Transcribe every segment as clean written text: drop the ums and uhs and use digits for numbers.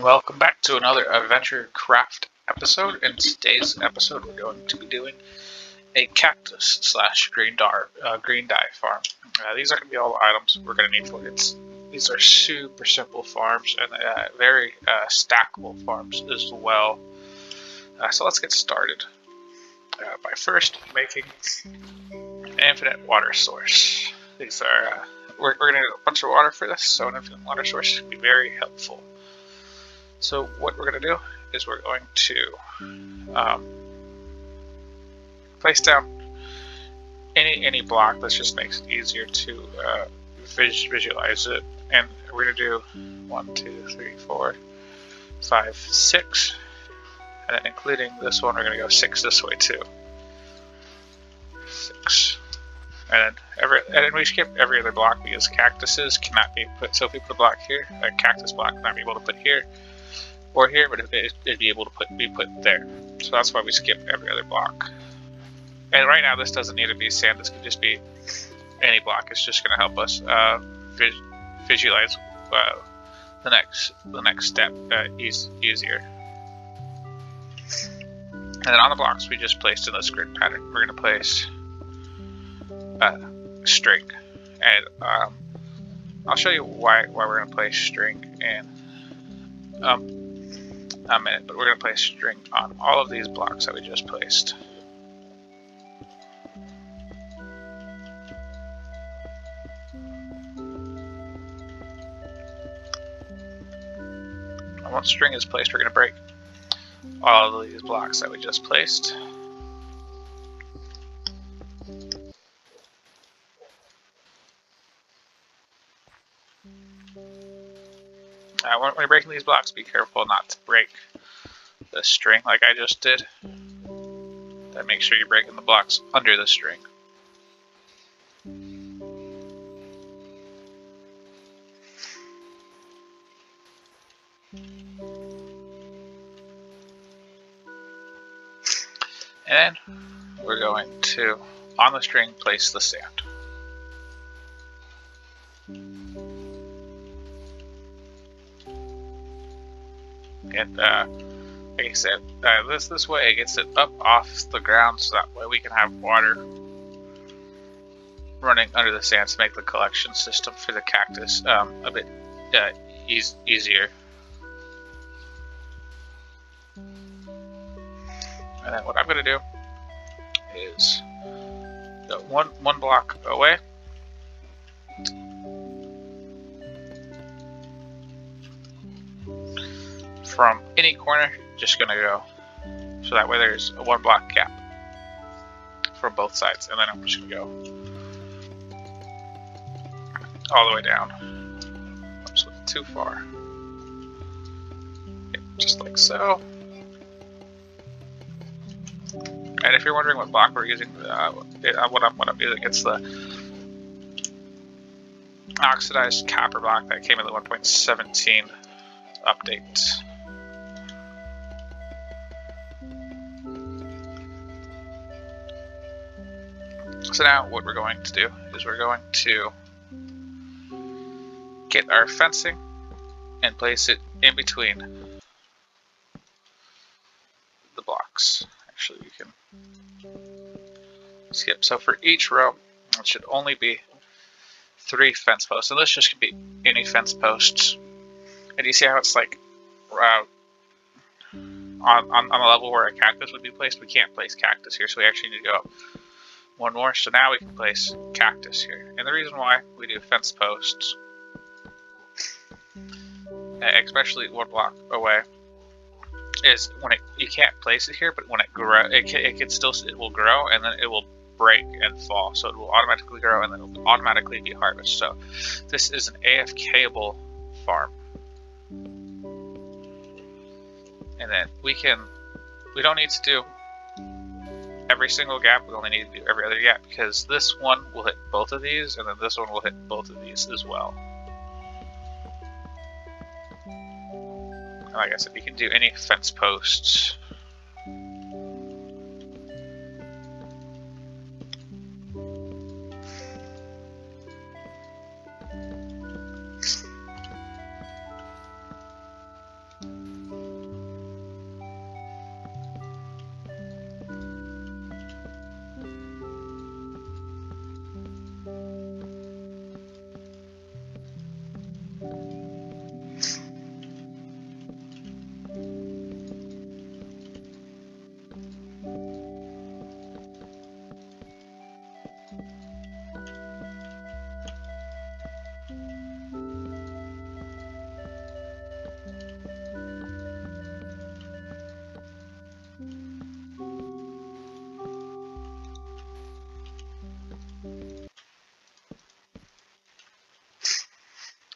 Welcome back to another Adventure Craft episode. In today's episode, we're going to be doing a cactus slash green dye farm. These are going to be all the items we're going to need for it. These are super simple farms and very stackable farms as well. So let's get started by first making an infinite water source. These are we're going to need a bunch of water for this, so an infinite water source should be very helpful. So what we're going to do is we're going to place down any block. This just makes it easier to visualize it. And we're going to do 1, 2, 3, 4, 5, 6. And then including this one, we're going to go 6 this way too. 6. And then we skip every other block because cactuses cannot be put. So if we put a block here, a cactus block cannot be able to put here or here, but it'd be able to be put there. So that's why we skip every other block. And right now this doesn't need to be sand. This could just be any block. It's just going to help us visualize the next step easier. And then on the blocks we just placed in this grid pattern, we're going to place string, and I'll show you why we're going to place string in a minute, but we're going to place string on all of these blocks that we just placed. And once string is placed, we're going to break all of these blocks that we just placed. When you're breaking these blocks, be careful not to break the string like I just did. Then make sure you're breaking the blocks under the string. And we're going to, on the string, place the sand. And like I said, this way it gets it up off the ground, so that way we can have water running under the sand to make the collection system for the cactus a bit easier. And then what I'm going to do is go one block away. From any corner, just going to go, so that way there's a 1 block gap from both sides, and then I'm just going to go all the way down. Oops, went too far. Yep, just like so. And if you're wondering what block we're using, what I'm using, it's the oxidized copper block that came in the 1.17 update. So now what we're going to do is we're going to get our fencing and place it in between the blocks. Actually, we can skip. So for each row, it should only be 3 fence posts. And this just could be any fence posts. And you see how it's like on the level where a cactus would be placed? We can't place cactus here, so we actually need to go up 1 more. So now we can place cactus here. And the reason why we do fence posts, especially 1 block away, is when you can't place it here, but when it grows, it will grow, and then it will break and fall. So it will automatically grow, and then it will automatically be harvested. So this is an AFK-able farm. And then we don't need to do every single gap. We only need to do every other gap, because this one will hit both of these, and then this one will hit both of these as well. And like I said, you can do any fence posts.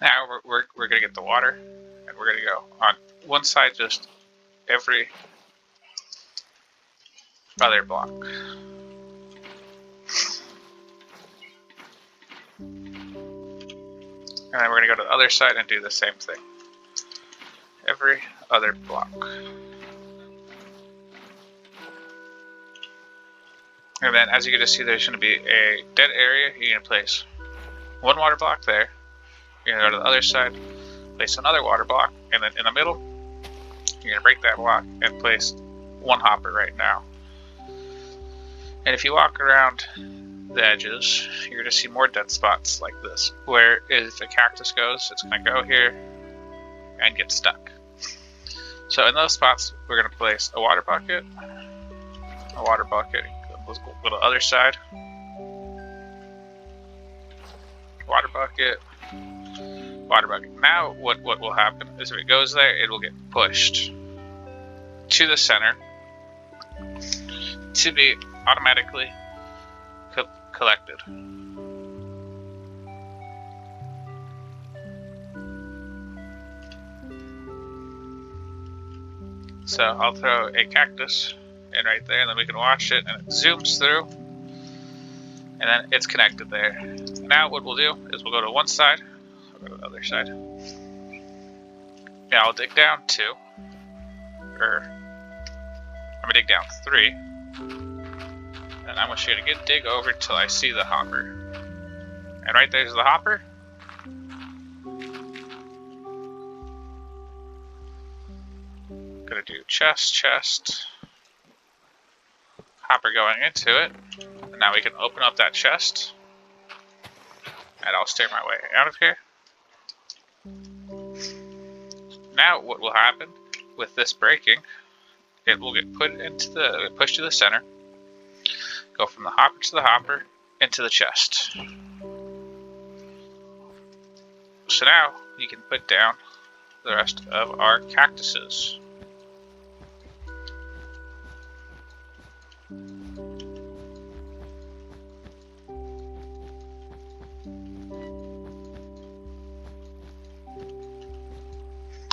Now we're gonna get the water, and we're gonna go on one side, just every other block. And then we're gonna go to the other side and do the same thing. Every other block. And then as you can just see, there's gonna be a dead area. You're gonna place one water block there. You're gonna go to the other side, place another water block, and then in the middle, you're gonna break that block and place one hopper right now. And if you walk around the edges, you're gonna see more dead spots like this, where if a cactus goes, it's gonna go here and get stuck. So in those spots, we're gonna place a water bucket, let's go to the other side, water bucket. Now what will happen is if it goes there, it will get pushed to the center to be automatically collected. So I'll throw a cactus in right there, and then we can watch it, and it zooms through, and then it's connected there. Now what we'll do is we'll go to one side, I'll go to the other side. Now I'll dig down 2, or I'm gonna dig down 3, and I'm gonna dig over till I see the hopper. And right there's the hopper. Gonna do chest, hopper going into it. And now we can open up that chest, and I'll steer my way out of here. Now what will happen with this breaking, it will get pushed to the center, go from the hopper to the hopper into the chest. So now you can put down the rest of our cactuses.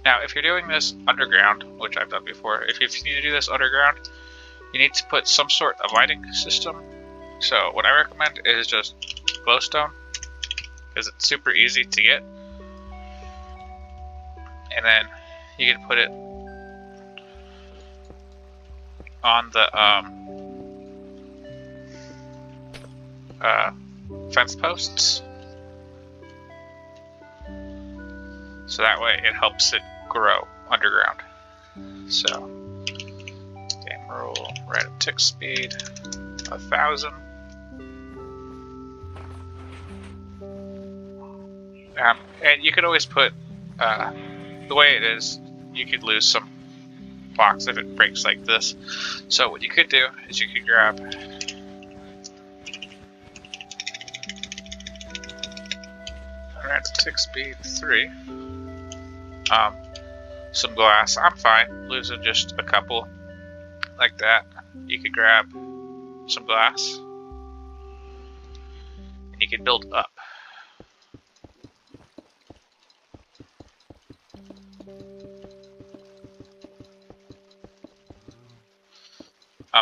Now, if you're doing this underground, which I've done before, if you need to do this underground, you need to put some sort of lighting system. So what I recommend is just glowstone, because it's super easy to get. And then you can put it on the fence posts. So that way it helps it grow underground. So, game rule, random tick speed, 1,000. And you could always put, the way it is, you could lose some blocks if it breaks like this. So what you could do is you could grab random tick speed 3. Some glass. I'm fine losing just a couple like that. You could grab some glass and you can build up.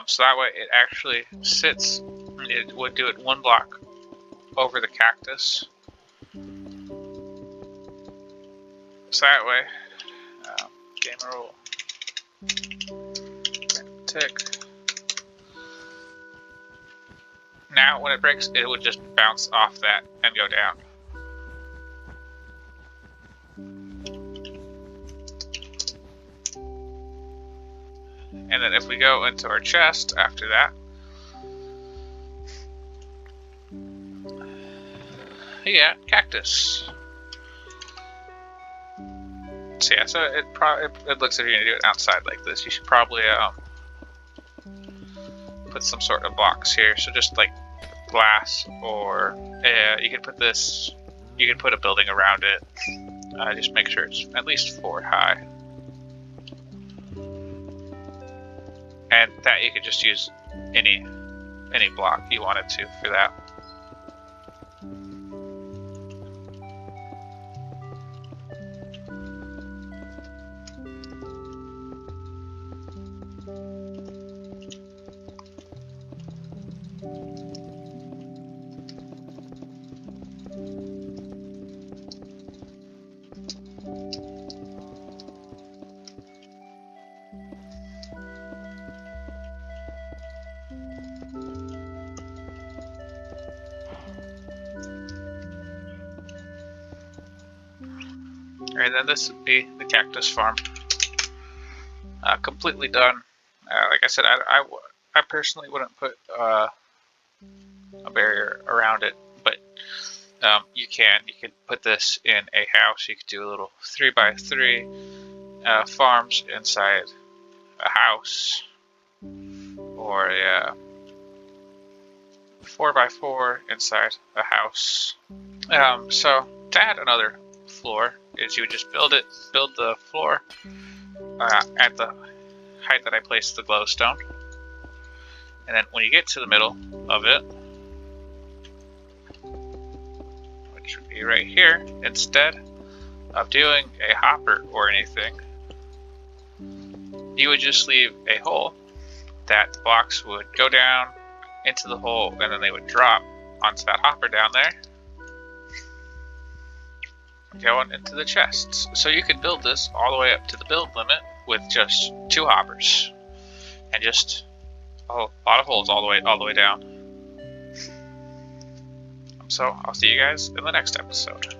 So that way it actually sits, it would do it 1 block over the cactus. So that way, game rule, tick. Now when it breaks, it would just bounce off that and go down. And then if we go into our chest after that, yeah, cactus. So yeah, so it looks like you're gonna do it outside like this. You should probably put some sort of blocks here. So just like glass, or you could put this. You could put a building around it. Just make sure it's at least 4 high. And that you could just use any block you wanted to for that. And then this would be the cactus farm. Completely done. Like I said, I personally wouldn't put a barrier around it, but you could put this in a house. You could do a little 3x3 farms inside a house, or a 4x4 inside a house. So to add another floor is you would just build the floor at the height that I placed the glowstone, and then when you get to the middle of it, which would be right here, instead of doing a hopper or anything, you would just leave a hole that the blocks would go down into the hole, and then they would drop onto that hopper down there, going into the chests. So you could build this all the way up to the build limit with just 2 hoppers and just a lot of holes all the way down. So I'll see you guys in the next episode.